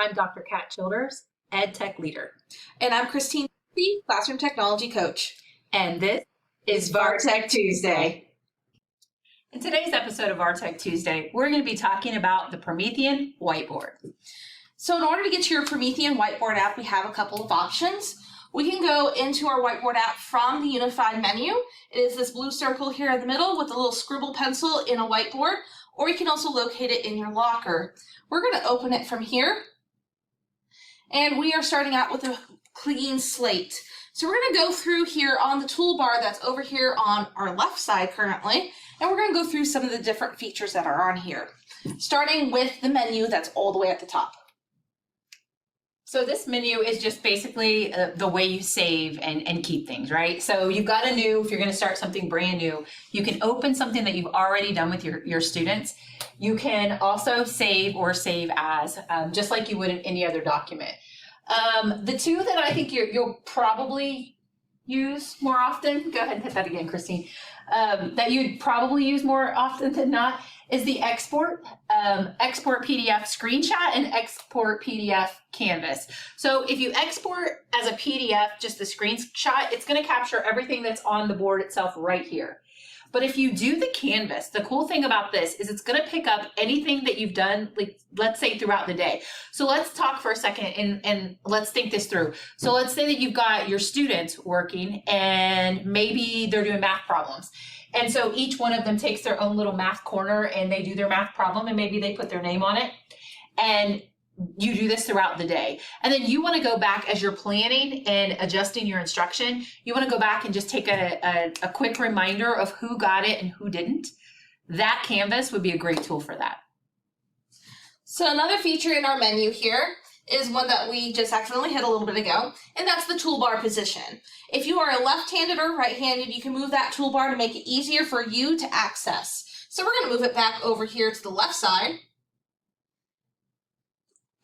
I'm Dr. Kat Childers, Ed Tech Leader. And I'm Christine, the Classroom Technology Coach. And this is Vartek Tuesday. In today's episode of Vartek Tuesday, we're going to be talking about the Promethean Whiteboard. So in order to get to your Promethean Whiteboard app, we have a couple of options. We can go into our Whiteboard app from the unified menu. It is this blue circle here in the middle with a little scribble pencil in a whiteboard, or you can also locate it in your locker. We're going to open it from here. And we are starting out with a clean slate. So we're going to go through here on the toolbar that's over here on our left side currently, and we're going to go through some of the different features that are on here, starting with the menu that's all the way at the top. So this menu is just basically the way you save and keep things, right? So you've got a new, if you're going to start something brand new, you can open something that you've already done with your students. You can also save or save as, just like you would in any other document. The two that I think you'll probably use more often, go ahead and hit that again, Christine, that you'd probably use more often than not is the export PDF screenshot and export PDF canvas. So if you export as a PDF, just the screenshot, it's going to capture everything that's on the board itself right here. But if you do the canvas, the cool thing about this is it's going to pick up anything that you've done, like let's say throughout the day. So let's talk for a second and let's think this through. So let's say that you've got your students working and maybe they're doing math problems. And so each one of them takes their own little math corner and they do their math problem and maybe they put their name on it. And you do this throughout the day. And then you want to go back as you're planning and adjusting your instruction. You want to go back and just take a quick reminder of who got it and who didn't. That canvas would be a great tool for that. So another feature in our menu here is one that we just accidentally hit a little bit ago, and that's the toolbar position. If you are left-handed or right-handed, you can move that toolbar to make it easier for you to access. So we're going to move it back over here to the left side.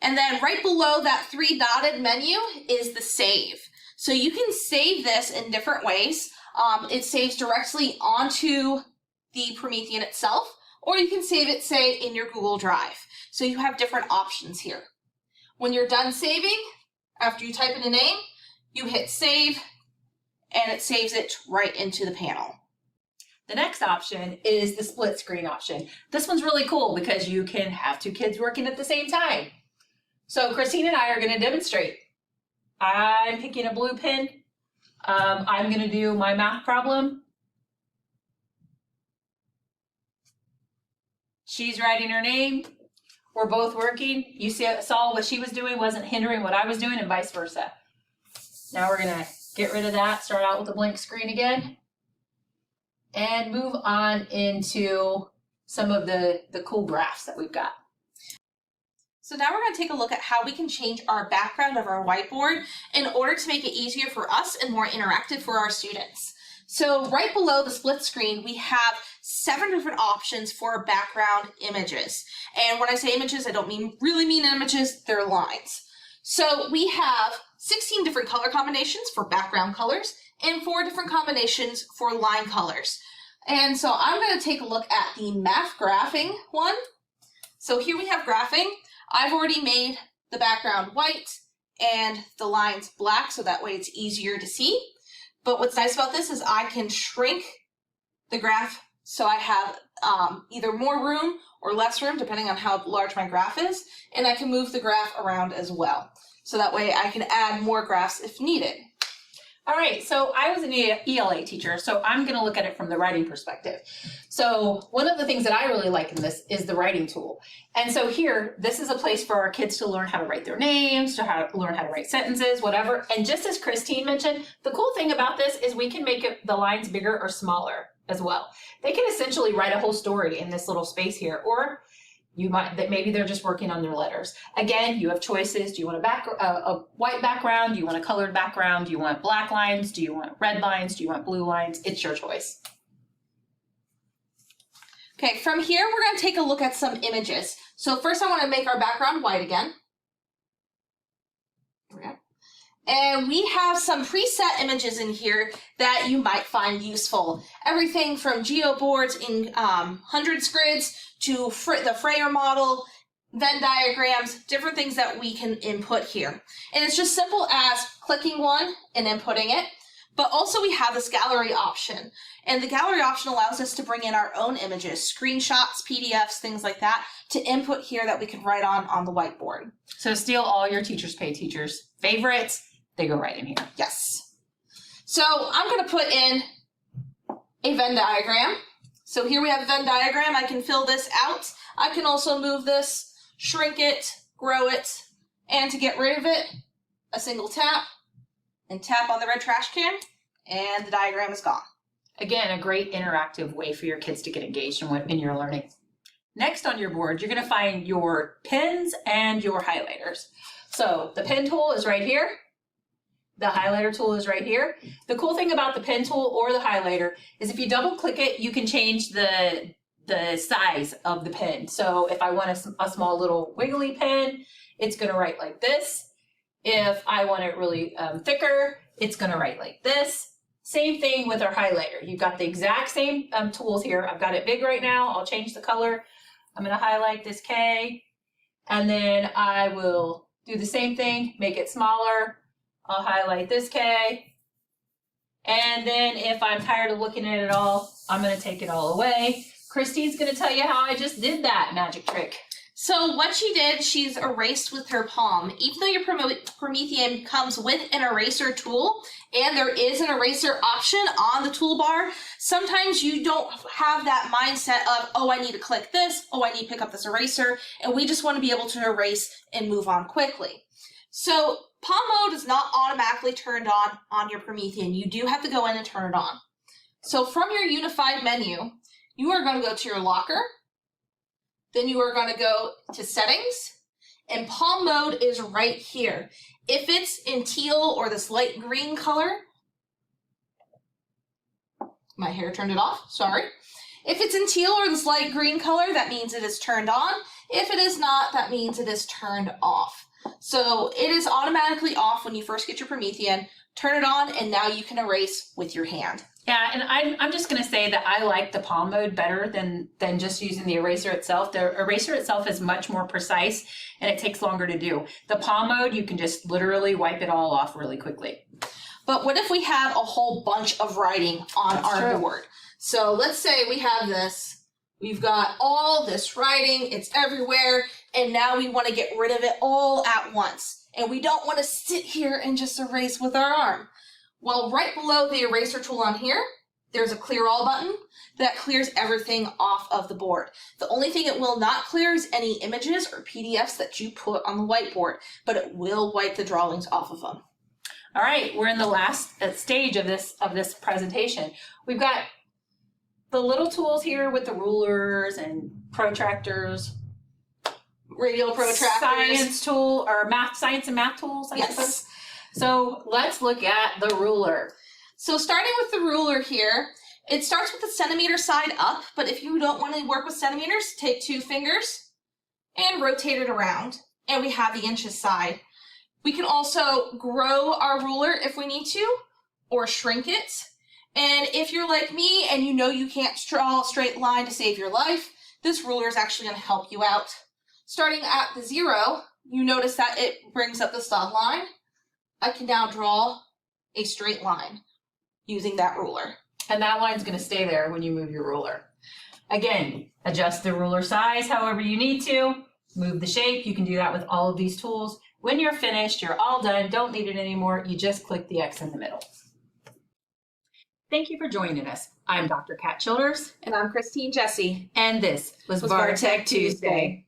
And then right below that three dotted menu is the save. So you can save this in different ways. It saves directly onto the Promethean itself, or you can save it, say, in your Google Drive. So you have different options here. When you're done saving, after you type in a name, you hit save, and it saves it right into the panel. The next option is the split screen option. This one's really cool because you can have two kids working at the same time. So Christine and I are going to demonstrate. I'm picking a blue pen. I'm going to do my math problem. She's writing her name. We're both working. You saw what she was doing wasn't hindering what I was doing and vice versa. Now we're going to get rid of that, start out with a blank screen again, and move on into some of the cool graphs that we've got. So now we're going to take a look at how we can change our background of our whiteboard in order to make it easier for us and more interactive for our students. So right below the split screen, we have 7 different options for background images. And when I say images, I don't really mean images, they're lines. So we have 16 different color combinations for background colors and 4 different combinations for line colors. And so I'm going to take a look at the math graphing one. So here we have graphing. I've already made the background white and the lines black, so that way it's easier to see. But what's nice about this is I can shrink the graph so I have either more room or less room, depending on how large my graph is, and I can move the graph around as well. So that way I can add more graphs if needed. All right, so I was an ELA teacher, so I'm going to look at it from the writing perspective. So one of the things that I really like in this is the writing tool. And so here, this is a place for our kids to learn how to write their names, to learn how to write sentences, whatever. And just as Christine mentioned, the cool thing about this is we can make the lines bigger or smaller as well. They can essentially write a whole story in this little space here, or maybe they're just working on their letters. Again, you have choices. Do you want a white background? Do you want a colored background? Do you want black lines? Do you want red lines? Do you want blue lines? It's your choice. Okay, from here, we're going to take a look at some images. So first I want to make our background white again. There we go. And we have some preset images in here that you might find useful. Everything from geoboards in hundreds grids to the Frayer model Venn diagrams, different things that we can input here. And it's just simple as clicking one and inputting it. But also we have this gallery option. And the gallery option allows us to bring in our own images, screenshots, PDFs, things like that, to input here that we can write on the whiteboard. So steal all your Teachers Pay Teachers favorites. They go right in here. Yes. So I'm going to put in a Venn diagram. So here we have a Venn diagram. I can fill this out. I can also move this, shrink it, grow it, and to get rid of it, a single tap, and tap on the red trash can, and the diagram is gone. Again, a great interactive way for your kids to get engaged in your learning. Next on your board, you're going to find your pens and your highlighters. So the pen tool is right here. The highlighter tool is right here. The cool thing about the pen tool or the highlighter is if you double click it, you can change the size of the pen. So if I want a small little wiggly pen, it's going to write like this. If I want it really thicker, it's going to write like this. Same thing with our highlighter. You've got the exact same tools here. I've got it big right now. I'll change the color. I'm going to highlight this K, and then I will do the same thing, make it smaller. I'll highlight this K, and then if I'm tired of looking at it all, I'm going to take it all away. Christine's going to tell you how I just did that magic trick. So what she did, she's erased with her palm. Even though your Promethean comes with an eraser tool, and there is an eraser option on the toolbar, sometimes you don't have that mindset of, oh, I need to click this, oh, I need to pick up this eraser, and we just want to be able to erase and move on quickly. So palm mode is not automatically turned on your Promethean. You do have to go in and turn it on. So from your unified menu, you are going to go to your locker. Then you are going to go to settings, and palm mode is right here. If it's in teal or this light green color, my hair turned it off, sorry. If it's in teal or this light green color, that means it is turned on. If it is not, that means it is turned off. So it is automatically off when you first get your Promethean. Turn it on, and now you can erase with your hand. Yeah, and I'm just going to say that I like the palm mode better than just using the eraser itself. The eraser itself is much more precise, and it takes longer to do. The palm mode, you can just literally wipe it all off really quickly. But what if we have a whole bunch of writing on our board? So let's say we have this. We've got all this writing. It's everywhere, and now we want to get rid of it all at once. And we don't want to sit here and just erase with our arm. Well, right below the eraser tool on here, there's a clear all button that clears everything off of the board. The only thing it will not clear is any images or PDFs that you put on the whiteboard, but it will wipe the drawings off of them. All right, we're in the last stage of this presentation. We've got the little tools here with the rulers and protractors. Radial protractors. Science tool, or science and math tools, I suppose. So let's look at the ruler. So starting with the ruler here, it starts with the centimeter side up, but if you don't want to work with centimeters, take 2 fingers and rotate it around. And we have the inches side. We can also grow our ruler if we need to, or shrink it. And if you're like me and you know you can't draw a straight line to save your life, this ruler is actually going to help you out. Starting at the 0, you notice that it brings up the stop line. I can now draw a straight line using that ruler. And that line's going to stay there when you move your ruler. Again, adjust the ruler size however you need to. Move the shape. You can do that with all of these tools. When you're finished, you're all done, don't need it anymore, you just click the X in the middle. Thank you for joining us. I'm Dr. Kat Childers. And I'm Christine Jesse. And this was Vartek Tuesday.